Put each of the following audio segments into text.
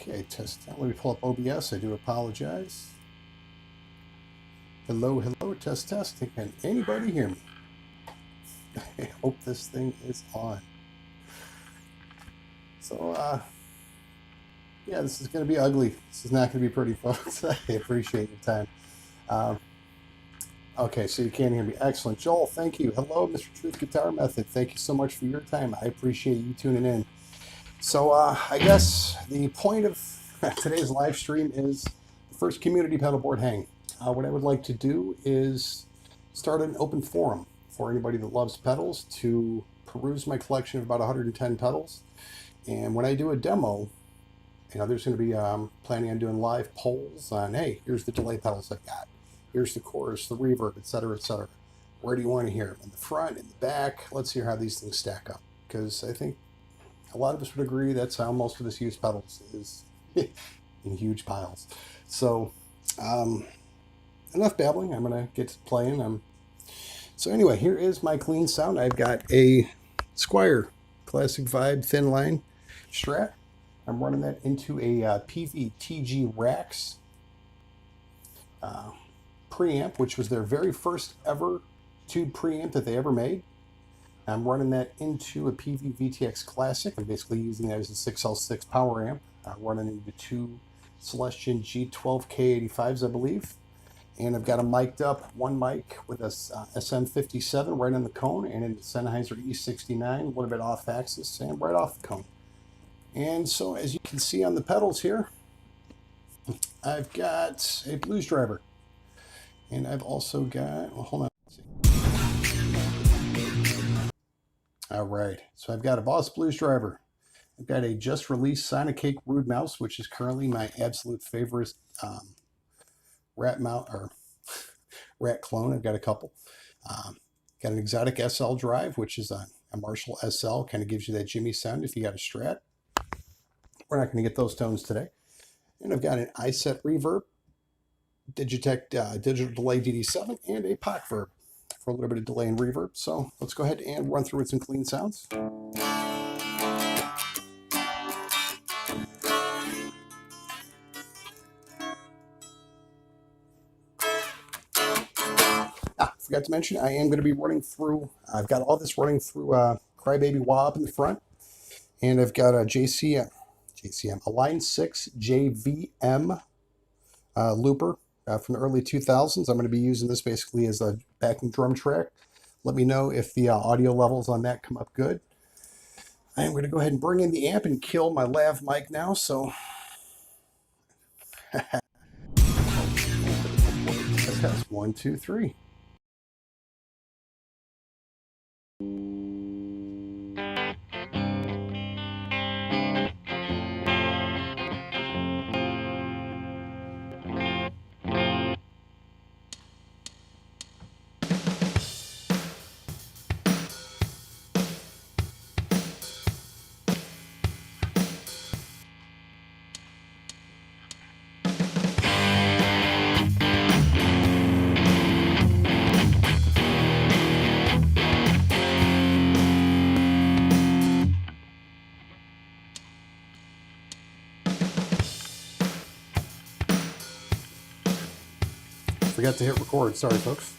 Okay, test. Let me pull up OBS. I do apologize. Hello, hello, test, test. Can anybody hear me? I hope this thing is on. So, yeah, this is going to be ugly. This is not going to be pretty, folks. I appreciate your time. Okay, so you can't hear me. Excellent. Joel, thank you. Hello, Mr. Truth Guitar Method. Thank you so much for your time. I appreciate you tuning in. So, I guess the point of today's live stream is the first community pedalboard hang. What I would like to do is start an open forum for anybody that loves pedals to peruse my collection of about 110 pedals. And when I do a demo, there's going to be planning on doing live polls on, hey, here's the delay pedals I've got. Here's the chorus, the reverb, etc., etc. Where do you want to hear them? In the front, in the back? Let's hear how these things stack up. Because I think a lot of us would agree that's how most of us use pedals, is in huge piles. So, enough babbling. I'm going to get to playing. So anyway, here is my clean sound. I've got a Squier Classic Vibe thin line Strat. I'm running that into a PVTG Rax preamp, which was their very first ever tube preamp that they ever made. I'm running that into a PV VTX Classic. I'm basically using that as a 6L6 power amp. Running into two Celestion G12K85s, I believe. And I've got a mic'd up one mic with a SM57 right on the cone, and a Sennheiser E69, a little bit off axis and right off the cone. And so, as you can see on the pedals here, I've got a blues driver. And I've also got, well, hold on. All right, so I've got a Boss Blues driver. I've got a just released Sonic Cake Rude Mouse, which is currently my absolute favorite rat mount or rat clone. I've got a couple. Got an Exotic SL drive, which is a Marshall SL, kind of gives you that Jimmy sound if you got a Strat. We're not going to get those tones today. And I've got an iSet reverb, Digitech digital delay DD7, and a POC verb for a little bit of delay and reverb. So let's go ahead and run through with some clean sounds. Forgot to mention, I am going to be running through, I've got all this running through Crybaby Wah up in the front, and I've got a a Line 6 JVM looper from the early 2000s. I'm going to be using this basically as a backing drum track. Let me know if the audio levels on that come up good. I'm going to go ahead and bring in the amp and kill my lav mic now, so... Test 1, 2, 3. Forgot to hit record. Sorry, folks.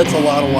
that's a lot of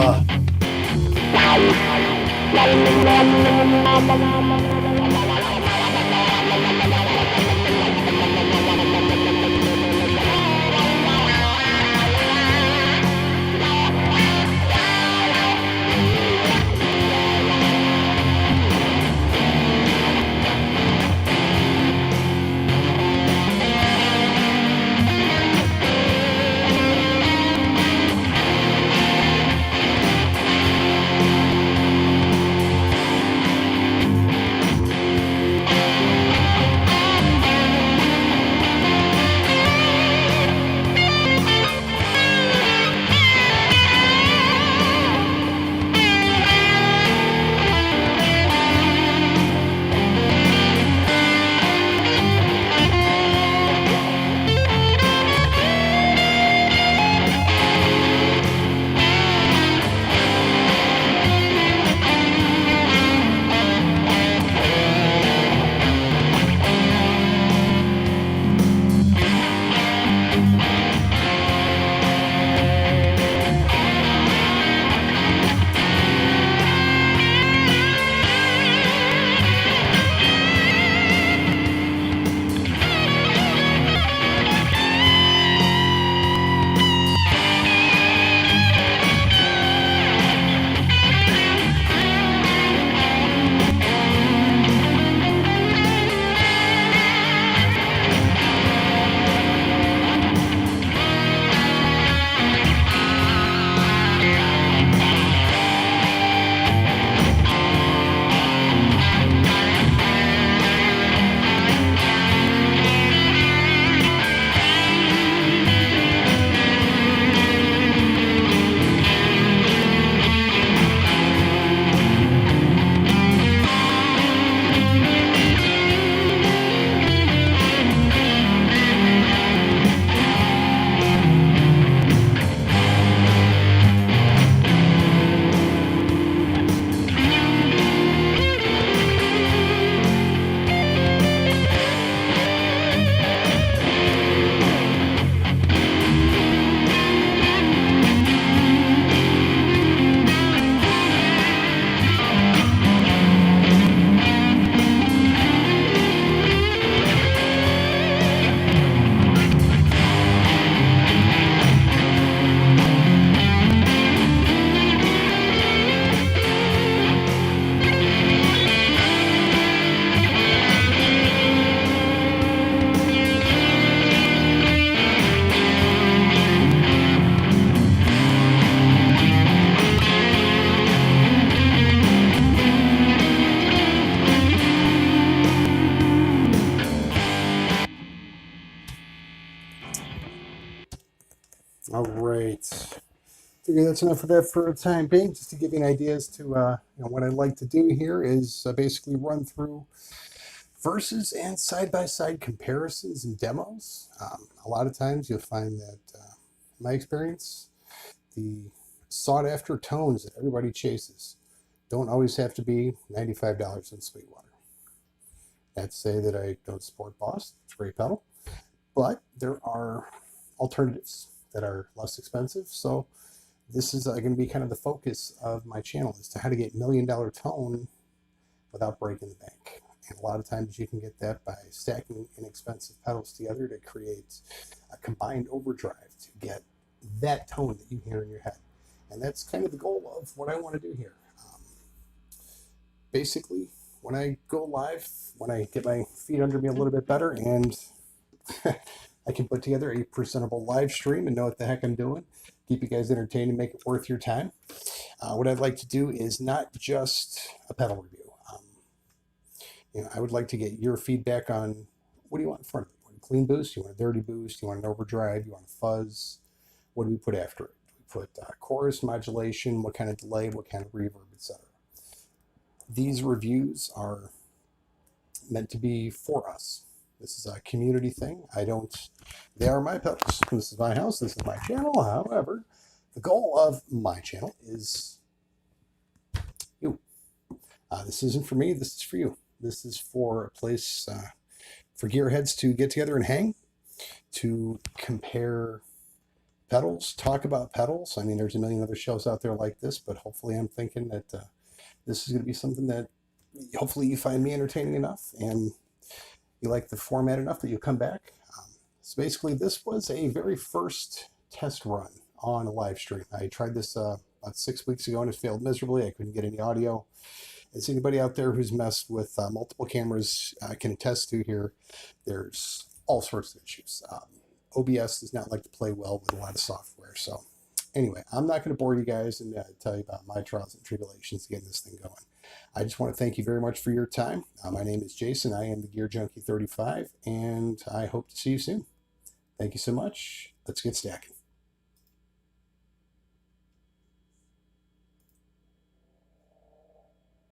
All right. Figure that's enough of that for the time being. Just to give you an idea as to what I'd like to do here is basically run through versus and side-by-side comparisons and demos. A lot of times you'll find that, in my experience, the sought-after tones that everybody chases don't always have to be $95 in Sweetwater. Not to say that I don't support Boss, it's a great pedal, but there are alternatives that are less expensive. So this is going to be kind of the focus of my channel as to how to get $1 million tone without breaking the bank. And a lot of times you can get that by stacking inexpensive pedals together to create a combined overdrive to get that tone that you hear in your head. And that's kind of the goal of what I want to do here. Basically, when I go live, when I get my feet under me a little bit better and I can put together a presentable live stream and know what the heck I'm doing, keep you guys entertained and make it worth your time. What I'd like to do is not just a pedal review. I would like to get your feedback on what do you want in front of it. You want a clean boost? You want a dirty boost? You want an overdrive? You want a fuzz? What do we put after it? Do we put chorus modulation? What kind of delay? What kind of reverb, etc.? These reviews are meant to be for us. This is a community thing. They are my pedals. This is my house. This is my channel. However, the goal of my channel is you. This isn't for me. This is for you. This is for a place for gearheads to get together and hang, to compare pedals, talk about pedals. I mean, there's a million other shows out there like this, but hopefully I'm thinking that this is going to be something that hopefully you find me entertaining enough and you like the format enough that you'll come back. So basically, this was a very first test run on a live stream. I tried this about 6 weeks ago and it failed miserably. I couldn't get any audio. As anybody out there who's messed with multiple cameras can attest to here, there's all sorts of issues. OBS does not like to play well with a lot of software. So anyway, I'm not going to bore you guys and tell you about my trials and tribulations getting this thing going. I just want to thank you very much for your time. My name is Jason. I am the Gear Junkie 35, and I hope to see you soon. Thank you so much. Let's get stacking.